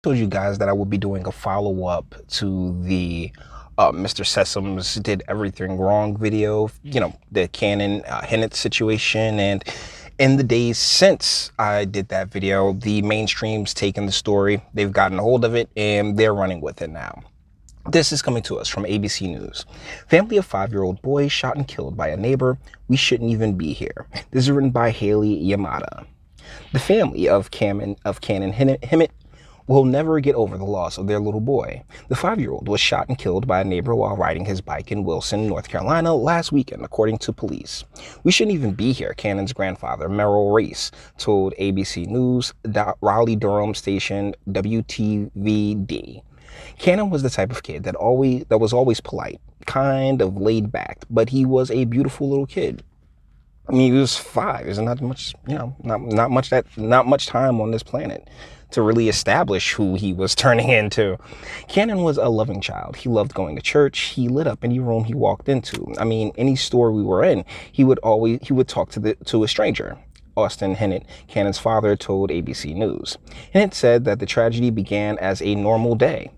Told you guys that I would be doing a follow-up to the Mr. Sessoms did everything wrong video, the Canon Hennett situation. And in the days since I did that video, the mainstream's taken the story, they've gotten a hold of it, and they're running with it now. This is coming to us from ABC News. Family of 5-year-old boy shot and killed by a neighbor. We shouldn't even be here. This is written by Haley Yamada. The family of Canon Hennett will never get over the loss of their little boy. The 5-year-old was shot and killed by a neighbor while riding his bike in Wilson, North Carolina last weekend, according to police. We shouldn't even be here, Cannon's grandfather, Merrill Race, told ABC News, Raleigh-Durham station WTVD. Cannon was the type of kid that was always polite, kind of laid back, but he was a beautiful little kid. I mean, he was 5. There's not much, not much time on this planet to really establish who he was turning into. Cannon was a loving child. He loved going to church. He lit up any room he walked into. I mean, any store we were in, he would talk to a stranger. Austin Hennett, Cannon's father, told ABC News. Hennett said that the tragedy began as a normal day.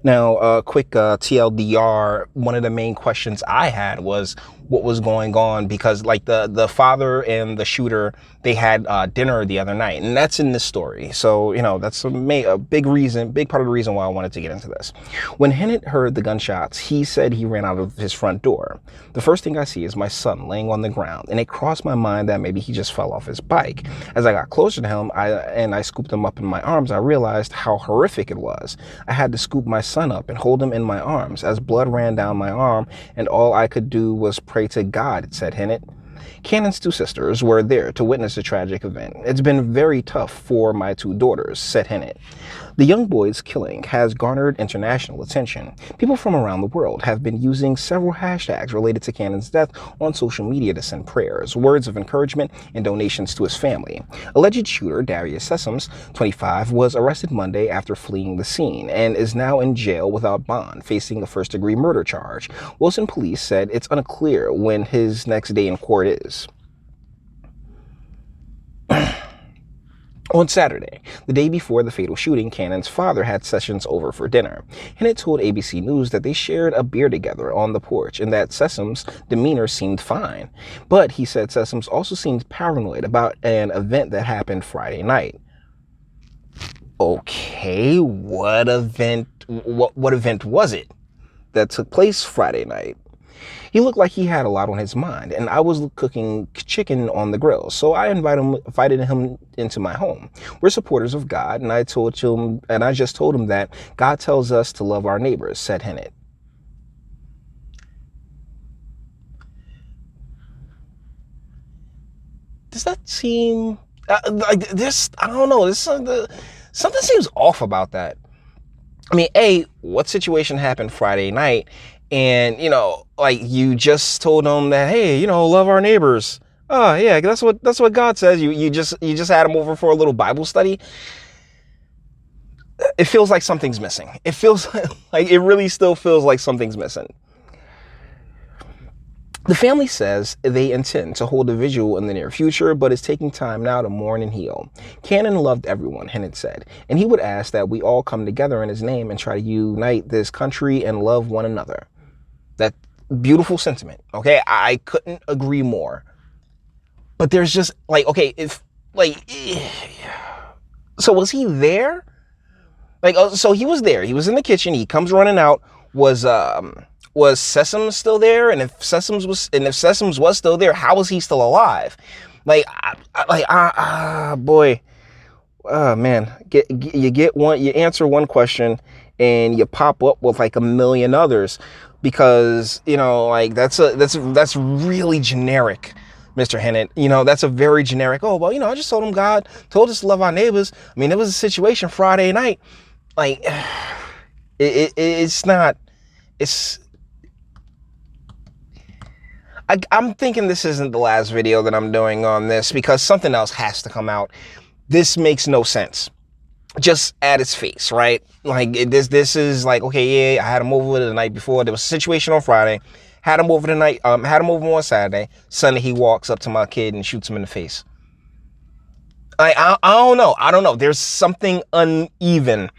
Now, quick TLDR, one of the main questions I had was what was going on, because like the father and the shooter, they had dinner the other night, and that's in this story. So, that's a big part of the reason why I wanted to get into this. When Hennett heard the gunshots, he said he ran out of his front door. The first thing I see is my son laying on the ground, and it crossed my mind that maybe he just fell off his bike. As I got closer to him, I scooped him up in my arms, I realized how horrific it was. I had to scoop my son up and hold him in my arms as blood ran down my arm, and all I could do was pray to God, said Hennett. Cannon's 2 sisters were there to witness the tragic event. It's been very tough for my 2 daughters, said Hennett. The young boy's killing has garnered international attention. People from around the world have been using several hashtags related to Cannon's death on social media to send prayers, words of encouragement, and donations to his family. Alleged shooter Darius Sessoms, 25, was arrested Monday after fleeing the scene and is now in jail without bond, facing a first-degree murder charge. Wilson police said it's unclear when his next day in court is. On Saturday, the day before the fatal shooting, Cannon's father had Sessions over for dinner. Hennett told ABC News that they shared a beer together on the porch and that Sessoms' demeanor seemed fine. But he said Sessoms also seemed paranoid about an event that happened Friday night. Okay, what event was it that took place Friday night? He looked like he had a lot on his mind, and I was cooking chicken on the grill, so I invited him into my home. We're supporters of God, and I just told him that God tells us to love our neighbors, said Hennett. Does that seem like this? I don't know. Something seems off about that. I mean, what situation happened Friday night? And, you just told them that, hey, love our neighbors. Oh, yeah, that's what God says. You just had them over for a little Bible study. It feels like something's missing. It feels like it really still feels like something's missing. The family says they intend to hold a vigil in the near future, but is taking time now to mourn and heal. Cannon loved everyone, Hennett said, and he would ask that we all come together in his name and try to unite this country and love one another. That beautiful sentiment. Okay, I couldn't agree more. But there's just so was he there? So he was there. He was in the kitchen. He comes running out. Was Sessoms still there? And if Sessoms was still there, how was he still alive? Boy. Oh man, you answer one question and you pop up with like a million others, because that's really generic, Mr. Hennett. That's a very generic. Oh well, I just told him God told us to love our neighbors. I mean, there was a situation Friday night. It's not. I'm thinking this isn't the last video that I'm doing on this, because something else has to come out. This makes no sense. Just at its face, right? This is like, okay, yeah, I had him over the night before. There was a situation on Friday. Had him over on Saturday. Sunday, he walks up to my kid and shoots him in the face. I don't know. I don't know. There's something uneven.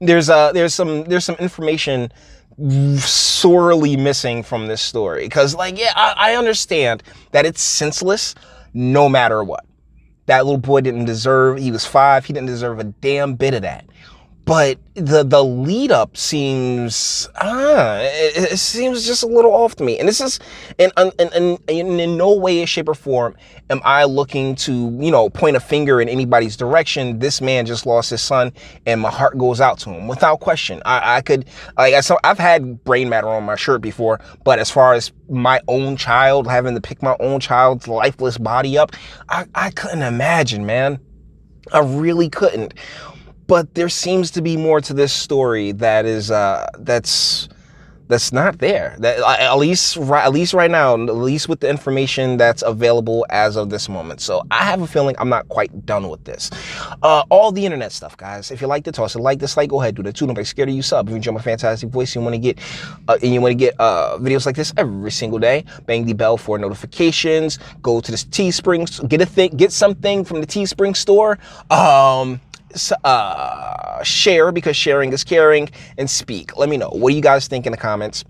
There's some information sorely missing from this story. Because, like, yeah, I understand that it's senseless no matter what. That little boy didn't deserve, he was 5, he didn't deserve a damn bit of that. But the lead up seems it seems just a little off to me. And this is in no way, shape, or form am I looking to, point a finger in anybody's direction. This man just lost his son, and my heart goes out to him without question. I could, like, I've had brain matter on my shirt before, but as far as my own child, having to pick my own child's lifeless body up, I couldn't imagine, man. I really couldn't. But there seems to be more to this story that is that's not there. That at least right now, at least with the information that's available as of this moment. So I have a feeling I'm not quite done with this. All the internet stuff, guys. If you like to toss it, like, dislike, go ahead, do that too. Don't be scared of you. Sub if you enjoy my fantastic voice. And you want to get videos like this every single day. Bang the bell for notifications. Go to this Teespring, get something from the Teespring store. Share, because sharing is caring, and speak. Let me know. What do you guys think in the comments?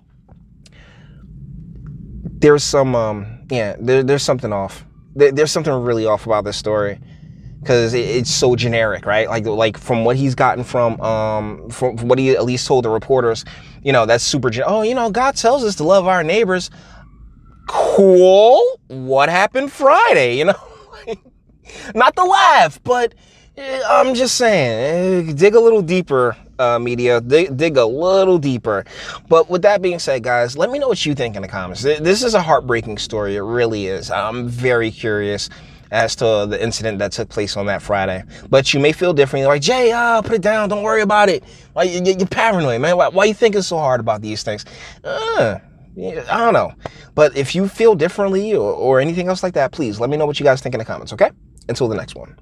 There's there's something off. There's something really off about this story, because it's so generic, right? Like from what he's gotten from what he at least told the reporters, that's super God tells us to love our neighbors. Cool. What happened Friday? Not to laugh, but I'm just saying, dig a little deeper, media. Dig a little deeper. But with that being said, guys, let me know what you think in the comments. This is a heartbreaking story. It really is. I'm very curious as to the incident that took place on that Friday. But you may feel differently. You're like, Jay, put it down. Don't worry about it. Why you're paranoid, man? Why you thinking so hard about these things? I don't know. But if you feel differently or anything else like that, please let me know what you guys think in the comments, okay? Until the next one.